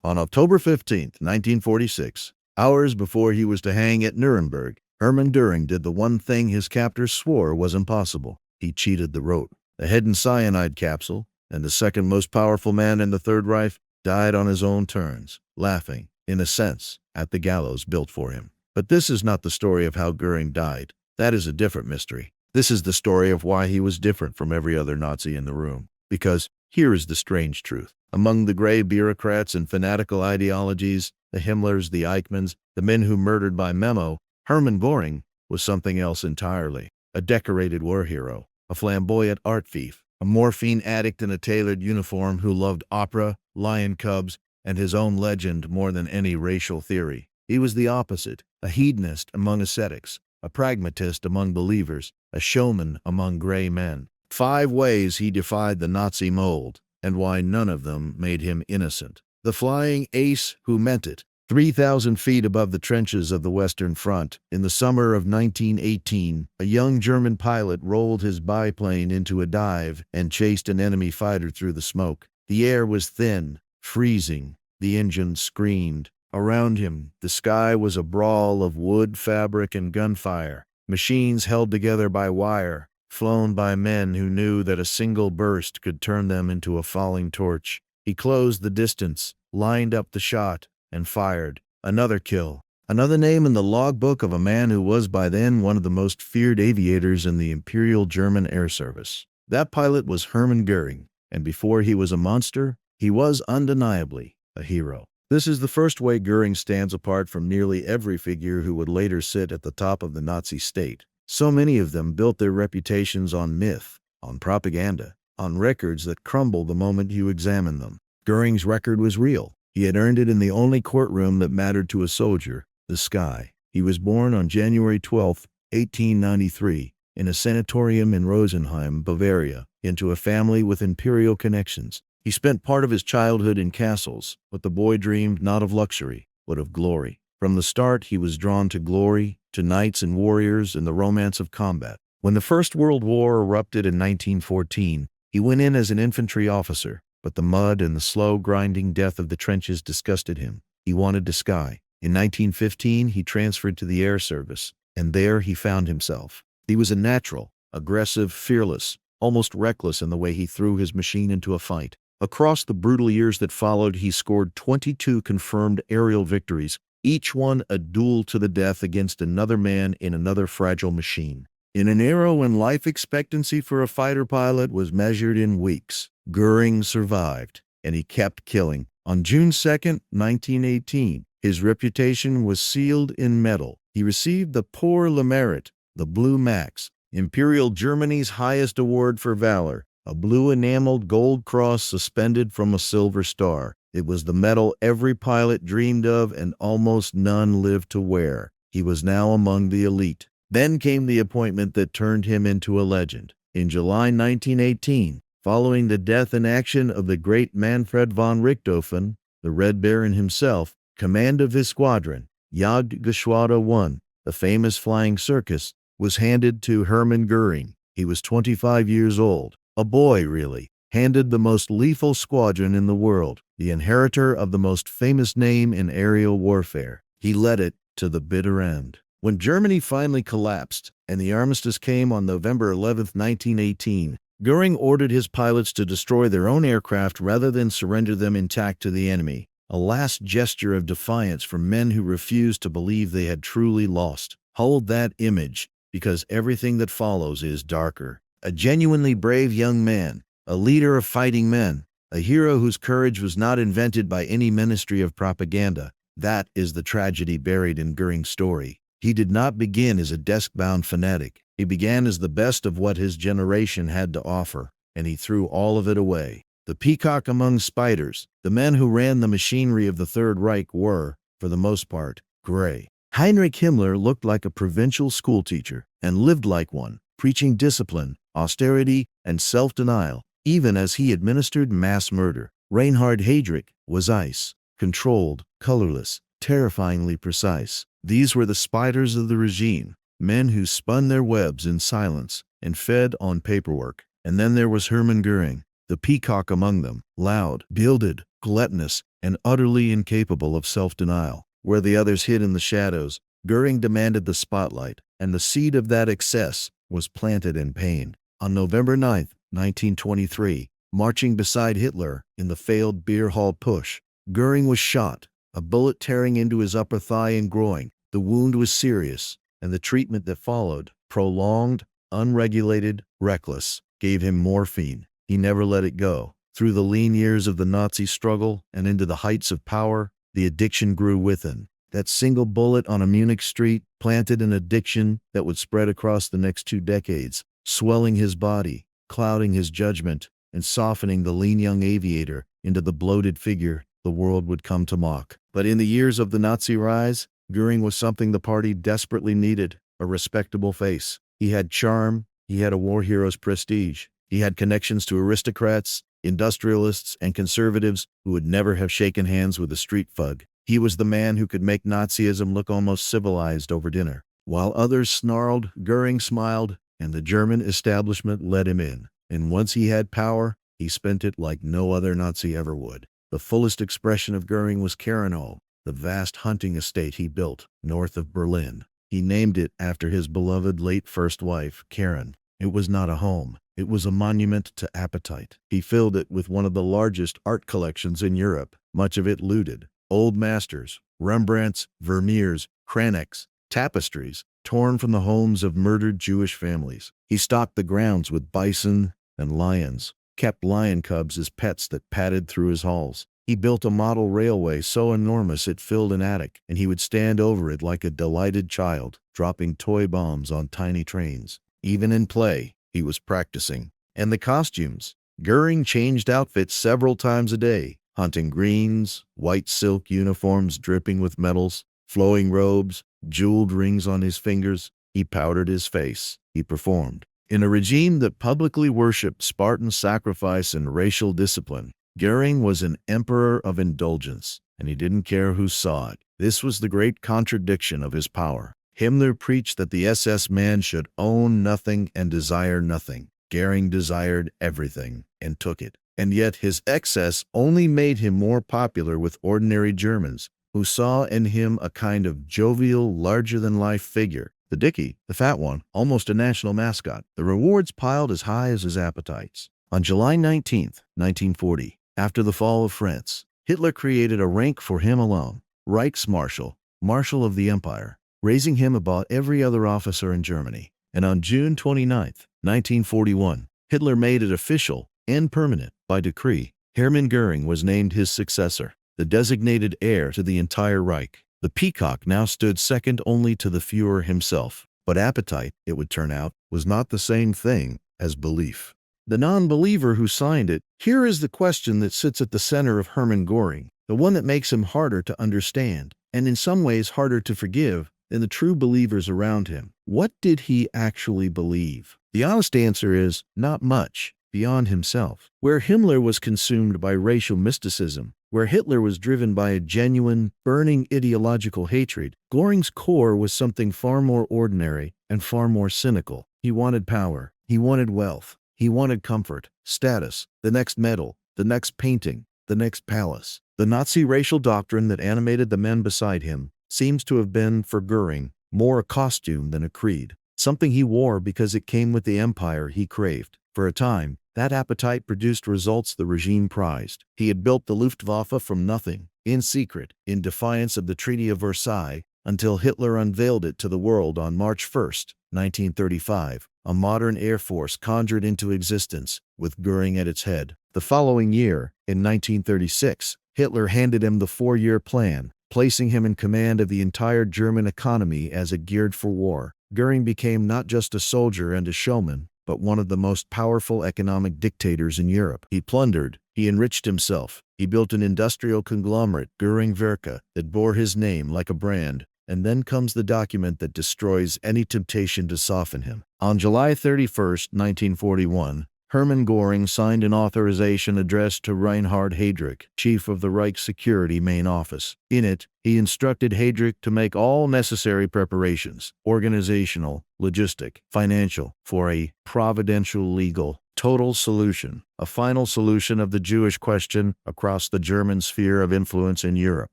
On October 15, 1946, hours before he was to hang at Nuremberg, Hermann Göring did the one thing his captors swore was impossible. He cheated the rote. A hidden cyanide capsule, and the second most powerful man in the Third Reich died on his own terms, laughing, in a sense, at the gallows built for him. But this is not the story of how Göring died. That is a different mystery. This is the story of why he was different from every other Nazi in the room. Because here is the strange truth. Among the gray bureaucrats and fanatical ideologies, the Himmlers, the Eichmanns, the men who murdered by memo, Hermann Goring was something else entirely. A decorated war hero, a flamboyant art thief, a morphine addict in a tailored uniform who loved opera, lion cubs, and his own legend more than any racial theory. He was the opposite, a hedonist among ascetics, a pragmatist among believers, a showman among gray men. 5 ways he defied the Nazi mold, and why none of them made him innocent. The flying ace who meant it. 3,000 feet above the trenches of the Western Front, in the summer of 1918, a young German pilot rolled his biplane into a dive and chased an enemy fighter through the smoke. The air was thin, freezing. The engine screamed. Around him, the sky was a brawl of wood, fabric, and gunfire. Machines held together by wire, flown by men who knew that a single burst could turn them into a falling torch. He closed the distance, lined up the shot, and fired. Another kill. Another name in the logbook of a man who was by then one of the most feared aviators in the Imperial German Air Service. That pilot was Hermann Göring, and before he was a monster, he was undeniably a hero. This is the first way Göring stands apart from nearly every figure who would later sit at the top of the Nazi state. So many of them built their reputations on myth, on propaganda, on records that crumble the moment you examine them. Göring's record was real. He had earned it in the only courtroom that mattered to a soldier, the sky. He was born on January 12, 1893, in a sanatorium in Rosenheim, Bavaria, into a family with imperial connections. He spent part of his childhood in castles, but the boy dreamed not of luxury, but of glory. From the start, he was drawn to glory, to knights and warriors, and the romance of combat. When the First World War erupted in 1914, he went in as an infantry officer, but the mud and the slow, grinding death of the trenches disgusted him. He wanted to sky. In 1915, he transferred to the Air Service, and there he found himself. He was a natural, aggressive, fearless, almost reckless in the way he threw his machine into a fight. Across the brutal years that followed, he scored 22 confirmed aerial victories, each one a duel to the death against another man in another fragile machine. In an era when life expectancy for a fighter pilot was measured in weeks, Göring survived, and he kept killing. On June 2, 1918, his reputation was sealed in metal. He received the Pour le Mérite, the Blue Max, Imperial Germany's highest award for valor, a blue enameled gold cross suspended from a silver star. It was the medal every pilot dreamed of and almost none lived to wear. He was now among the elite. Then came the appointment that turned him into a legend. In July 1918, following the death in action of the great Manfred von Richthofen, the Red Baron himself, command of his squadron, Jagdgeschwader 1, the famous flying circus, was handed to Hermann Göring. He was 25 years old, a boy really, handed the most lethal squadron in the world, the inheritor of the most famous name in aerial warfare. He led it to the bitter end. When Germany finally collapsed, and the armistice came on November 11, 1918, Göring ordered his pilots to destroy their own aircraft rather than surrender them intact to the enemy, a last gesture of defiance from men who refused to believe they had truly lost. Hold that image, because everything that follows is darker. A genuinely brave young man, a leader of fighting men, a hero whose courage was not invented by any ministry of propaganda. That is the tragedy buried in Göring's story. He did not begin as a desk-bound fanatic. He began as the best of what his generation had to offer, and he threw all of it away. The peacock among spiders, the men who ran the machinery of the Third Reich were, for the most part, gray. Heinrich Himmler looked like a provincial schoolteacher and lived like one, preaching discipline, austerity, and self-denial, even as he administered mass murder. Reinhard Heydrich was ice, controlled, colorless, terrifyingly precise. These were the spiders of the regime, men who spun their webs in silence and fed on paperwork. And then there was Hermann Göring, the peacock among them, loud, gilded, gluttonous, and utterly incapable of self-denial. Where the others hid in the shadows, Göring demanded the spotlight, and the seed of that excess was planted in pain. On November 9, 1923, marching beside Hitler in the failed beer hall push, Göring was shot, a bullet tearing into his upper thigh and groin. The wound was serious, and the treatment that followed, prolonged, unregulated, reckless, gave him morphine. He never let it go. Through the lean years of the Nazi struggle and into the heights of power, the addiction grew within. That single bullet on a Munich street planted an addiction that would spread across the next 2 decades, swelling his body, clouding his judgment, and softening the lean young aviator into the bloated figure the world would come to mock. But in the years of the Nazi rise, Göring was something the party desperately needed, a respectable face. He had charm, he had a war hero's prestige, he had connections to aristocrats, industrialists, and conservatives who would never have shaken hands with a street thug. He was the man who could make Nazism look almost civilized over dinner. While others snarled, Göring smiled, and the German establishment let him in. And once he had power, he spent it like no other Nazi ever would. The fullest expression of Göring was Kernau, the vast hunting estate he built north of Berlin. He named it after his beloved late first wife, Karen. It was not a home. It was a monument to appetite. He filled it with one of the largest art collections in Europe, much of it looted. Old masters, Rembrandts, Vermeers, Kraneks, tapestries, torn from the homes of murdered Jewish families. He stocked the grounds with bison and lions, kept lion cubs as pets that padded through his halls. He built a model railway so enormous it filled an attic, and he would stand over it like a delighted child, dropping toy bombs on tiny trains. Even in play, he was practicing. And the costumes. Göring changed outfits several times a day. Hunting greens, white silk uniforms dripping with medals, flowing robes, jeweled rings on his fingers. He powdered his face. He performed. In a regime that publicly worshipped Spartan sacrifice and racial discipline, Göring was an emperor of indulgence, and he didn't care who saw it. This was the great contradiction of his power. Himmler preached that the SS man should own nothing and desire nothing. Göring desired everything and took it. And yet his excess only made him more popular with ordinary Germans, who saw in him a kind of jovial, larger-than-life figure. The Dickie, the fat one, almost a national mascot. The rewards piled as high as his appetites. On July 19, 1940, after the fall of France, Hitler created a rank for him alone, Reichsmarschall, Marshal of the Empire, raising him above every other officer in Germany. And on June 29, 1941, Hitler made it official and permanent by decree. Hermann Göring was named his successor, the designated heir to the entire Reich. The peacock now stood second only to the Führer himself. But appetite, it would turn out, was not the same thing as belief. The non-believer who signed it, here is the question that sits at the center of Hermann Göring, the one that makes him harder to understand, and in some ways harder to forgive, than the true believers around him. What did he actually believe? The honest answer is, not much, beyond himself. Where Himmler was consumed by racial mysticism, where Hitler was driven by a genuine, burning ideological hatred, Göring's core was something far more ordinary and far more cynical. He wanted power. He wanted wealth. He wanted comfort, status, the next medal, the next painting, the next palace. The Nazi racial doctrine that animated the men beside him seems to have been, for Göring, more a costume than a creed. Something he wore because it came with the empire he craved. For a time, that appetite produced results the regime prized. He had built the Luftwaffe from nothing, in secret, in defiance of the Treaty of Versailles, until Hitler unveiled it to the world on March 1, 1935, a modern air force conjured into existence, with Göring at its head. The following year, in 1936, Hitler handed him the 4-year plan, placing him in command of the entire German economy as it geared for war. Göring became not just a soldier and a showman, but one of the most powerful economic dictators in Europe. He plundered, he enriched himself, he built an industrial conglomerate, Göring Werke, that bore his name like a brand, and then comes the document that destroys any temptation to soften him. On July 31, 1941, Hermann Göring signed an authorization addressed to Reinhard Heydrich, chief of the Reich Security Main Office. In it, he instructed Heydrich to make all necessary preparations, organizational, logistic, financial, for a providential legal total solution, a final solution of the Jewish question across the German sphere of influence in Europe.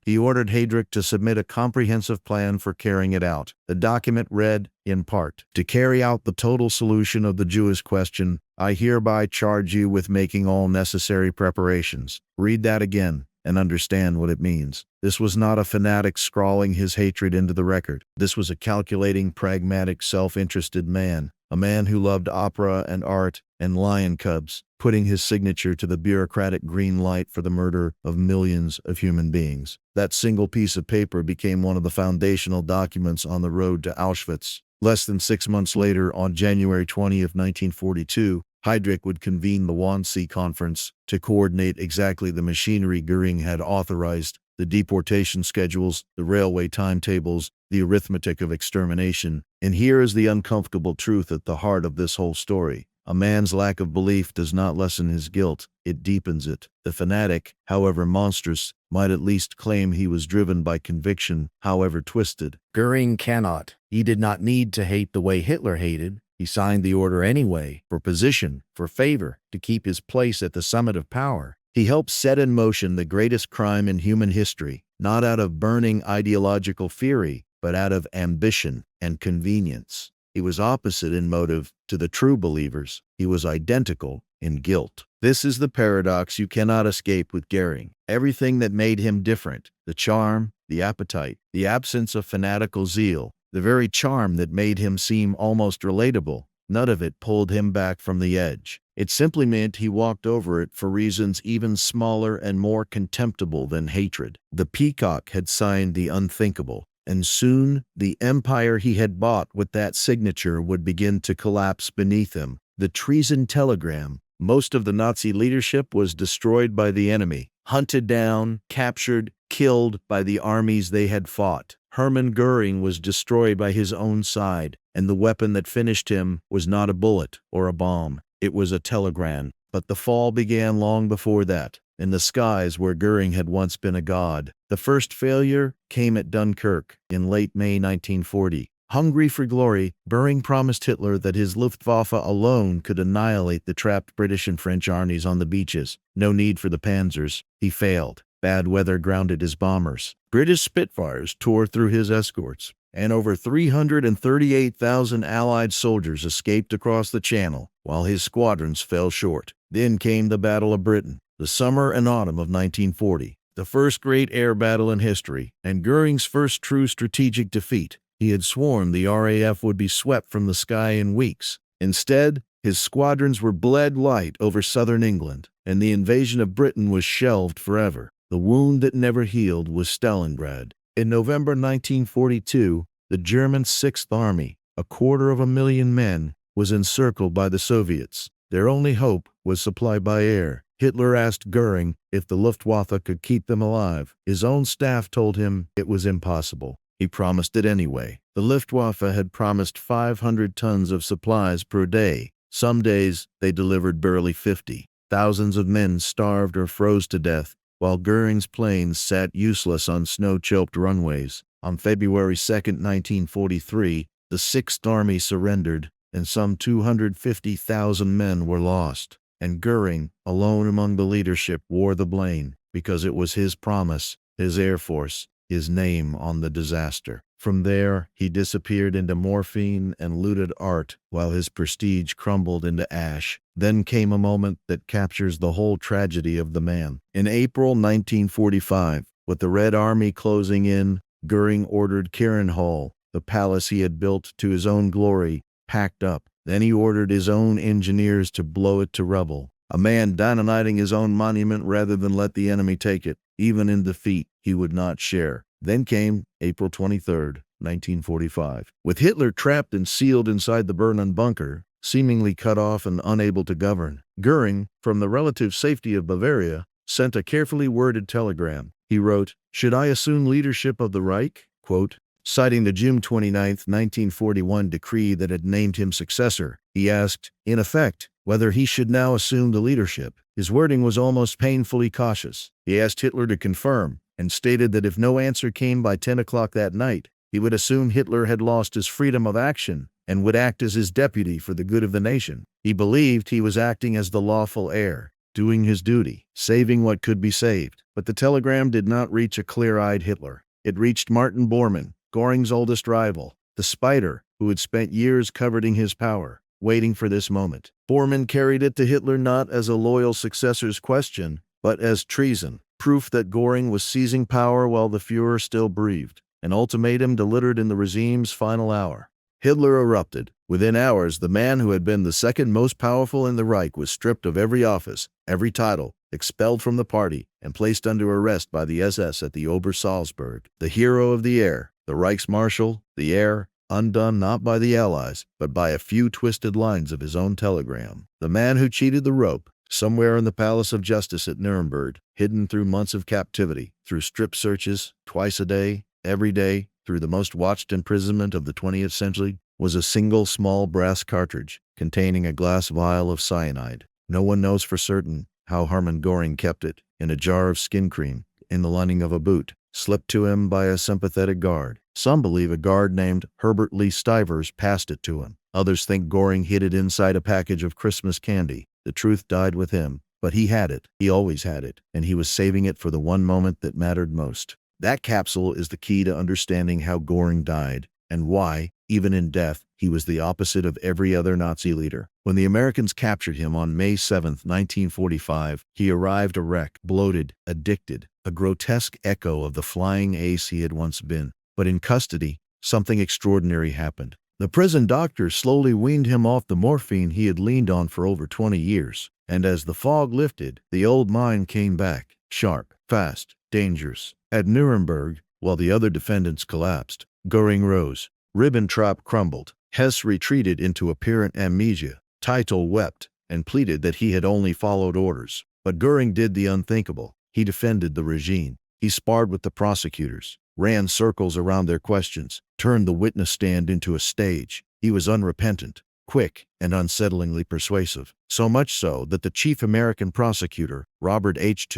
He ordered Heydrich to submit a comprehensive plan for carrying it out. The document read, in part, "To carry out the total solution of the Jewish question, I hereby charge you with making all necessary preparations." Read that again and understand what it means. This was not a fanatic scrawling his hatred into the record. This was a calculating, pragmatic, self-interested man, a man who loved opera and art and lion cubs, putting his signature to the bureaucratic green light for the murder of millions of human beings. That single piece of paper became one of the foundational documents on the road to Auschwitz. Less than 6 months later, on January 20th, 1942, Heydrich would convene the Wannsee Conference to coordinate exactly the machinery Göring had authorized: the deportation schedules, the railway timetables, the arithmetic of extermination. And here is the uncomfortable truth at the heart of this whole story. A man's lack of belief does not lessen his guilt, it deepens it. The fanatic, however monstrous, might at least claim he was driven by conviction, however twisted. Göring cannot. He did not need to hate the way Hitler hated. He signed the order anyway, for position, for favor, to keep his place at the summit of power. He helped set in motion the greatest crime in human history, not out of burning ideological fury, but out of ambition and convenience. He was opposite in motive to the true believers. He was identical in guilt. This is the paradox you cannot escape with Göring. Everything that made him different, the charm, the appetite, the absence of fanatical zeal, the very charm that made him seem almost relatable, none of it pulled him back from the edge. It simply meant he walked over it for reasons even smaller and more contemptible than hatred. The peacock had signed the unthinkable, and soon the empire he had bought with that signature would begin to collapse beneath him. The treason telegram. Most of the Nazi leadership was destroyed by the enemy, hunted down, captured, killed by the armies they had fought. Hermann Göring was destroyed by his own side, and the weapon that finished him was not a bullet or a bomb. It was a telegram. But the fall began long before that, in the skies where Göring had once been a god. The first failure came at Dunkirk in late May 1940. Hungry for glory, Göring promised Hitler that his Luftwaffe alone could annihilate the trapped British and French armies on the beaches. No need for the panzers. He failed. Bad weather grounded his bombers. British Spitfires tore through his escorts, and over 338,000 Allied soldiers escaped across the Channel, while his squadrons fell short. Then came the Battle of Britain, the summer and autumn of 1940, the first great air battle in history, and Göring's first true strategic defeat. He had sworn the RAF would be swept from the sky in weeks. Instead, his squadrons were bled light over southern England, and the invasion of Britain was shelved forever. The wound that never healed was Stalingrad. In November 1942, the German Sixth Army, 250,000 men, was encircled by the Soviets. Their only hope was supply by air. Hitler asked Göring if the Luftwaffe could keep them alive. His own staff told him it was impossible. He promised it anyway. The Luftwaffe had promised 500 tons of supplies per day. Some days, they delivered barely 50. Thousands of men starved or froze to death, while Göring's planes sat useless on snow-choked runways. On February 2, 1943, the Sixth Army surrendered, and some 250,000 men were lost. And Göring, alone among the leadership, wore the blame, because it was his promise, his air force, his name on the disaster. From there, he disappeared into morphine and looted art, while his prestige crumbled into ash. Then came a moment that captures the whole tragedy of the man. In April 1945, with the Red Army closing in, Göring ordered Karen Hall, the palace he had built to his own glory, packed up. Then he ordered his own engineers to blow it to rubble. A man dynamiting his own monument rather than let the enemy take it. Even in defeat, he would not share. Then came April 23, 1945. With Hitler trapped and sealed inside the Berlin bunker, seemingly cut off and unable to govern, Göring, from the relative safety of Bavaria, sent a carefully worded telegram. He wrote, "Should I assume leadership of the Reich?" Quote, citing the June 29, 1941 decree that had named him successor, he asked, in effect, whether he should now assume the leadership. His wording was almost painfully cautious. He asked Hitler to confirm, and stated that if no answer came by 10 o'clock that night, he would assume Hitler had lost his freedom of action and would act as his deputy for the good of the nation. He believed he was acting as the lawful heir, doing his duty, saving what could be saved. But the telegram did not reach a clear-eyed Hitler. It reached Martin Bormann, Göring's oldest rival, the spider who had spent years coveting his power, waiting for this moment. Bormann carried it to Hitler not as a loyal successor's question, but as treason, proof that Göring was seizing power while the Führer still breathed, an ultimatum delivered in the regime's final hour. Hitler erupted. Within hours, the man who had been the second most powerful in the Reich was stripped of every office, every title, expelled from the party, and placed under arrest by the SS at the Obersalzberg. The hero of the air, the Reichsmarshal, the heir, undone not by the Allies, but by a few twisted lines of his own telegram. The man who cheated the rope, somewhere in the Palace of Justice at Nuremberg, hidden through months of captivity, through strip searches, twice a day, every day, through the most watched imprisonment of the 20th century, was a single small brass cartridge containing a glass vial of cyanide. No one knows for certain how Hermann Goring kept it, in a jar of skin cream, in the lining of a boot, slipped to him by a sympathetic guard. Some believe a guard named Herbert Lee Stivers passed it to him. Others think Goring hid it inside a package of Christmas candy. The truth died with him, but he had it. He always had it, and he was saving it for the one moment that mattered most. That capsule is the key to understanding how Goring died, and why, even in death, he was the opposite of every other Nazi leader. When the Americans captured him on May 7, 1945, he arrived a wreck, bloated, addicted, a grotesque echo of the flying ace he had once been. But in custody, something extraordinary happened. The prison doctor slowly weaned him off the morphine he had leaned on for over 20 years, and as the fog lifted, the old mind came back, sharp, fast, dangerous. At Nuremberg, while the other defendants collapsed, Göring rose. Ribbentrop crumbled. Hess retreated into apparent amnesia. Teitel wept and pleaded that he had only followed orders. But Göring did the unthinkable. He defended the regime. He sparred with the prosecutors, ran circles around their questions, turned the witness stand into a stage. He was unrepentant, quick, and unsettlingly persuasive. So much so that the chief American prosecutor, Robert H.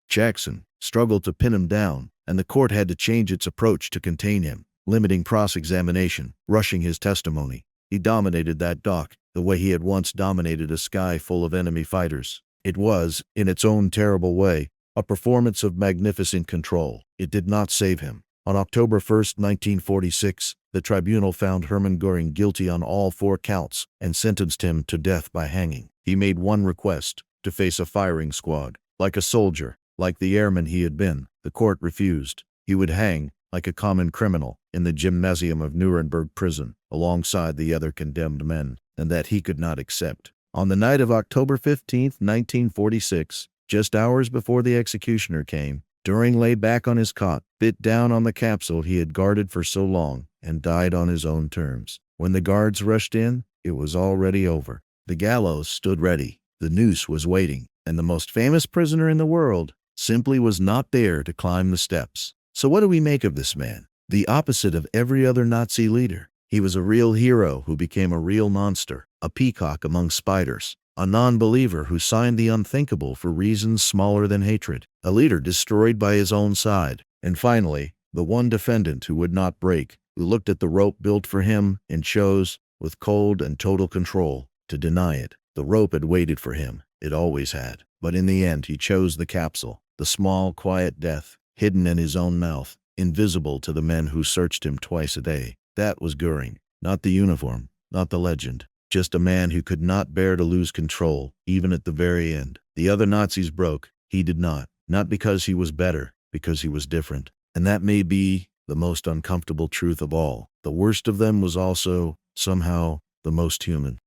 Jackson, struggled to pin him down, and the court had to change its approach to contain him, limiting cross-examination, rushing his testimony. He dominated that dock the way he had once dominated a sky full of enemy fighters. It was, in its own terrible way, a performance of magnificent control. It did not save him. On October 1, 1946, the tribunal found Hermann Göring guilty on all 4 counts and sentenced him to death by hanging. He made one request: to face a firing squad. Like a soldier, like the airman he had been, the court refused. He would hang, like a common criminal, in the gymnasium of Nuremberg prison, alongside the other condemned men, and that he could not accept. On the night of October 15, 1946, just hours before the executioner came, Göring lay back on his cot, bit down on the capsule he had guarded for so long, and died on his own terms. When the guards rushed in, it was already over. The gallows stood ready, the noose was waiting, and the most famous prisoner in the world simply was not there to climb the steps. So what do we make of this man? The opposite of every other Nazi leader. He was a real hero who became a real monster, a peacock among spiders, a non-believer who signed the unthinkable for reasons smaller than hatred, a leader destroyed by his own side, and finally, the one defendant who would not break, who looked at the rope built for him and chose, with cold and total control, to deny it. The rope had waited for him. It always had. But in the end, he chose the capsule, the small, quiet death, hidden in his own mouth, invisible to the men who searched him twice a day. That was Göring. Not the uniform, not the legend. Just a man who could not bear to lose control, even at the very end. The other Nazis broke. He did not. Not because he was better, because he was different. And that may be the most uncomfortable truth of all. The worst of them was also, somehow, the most human.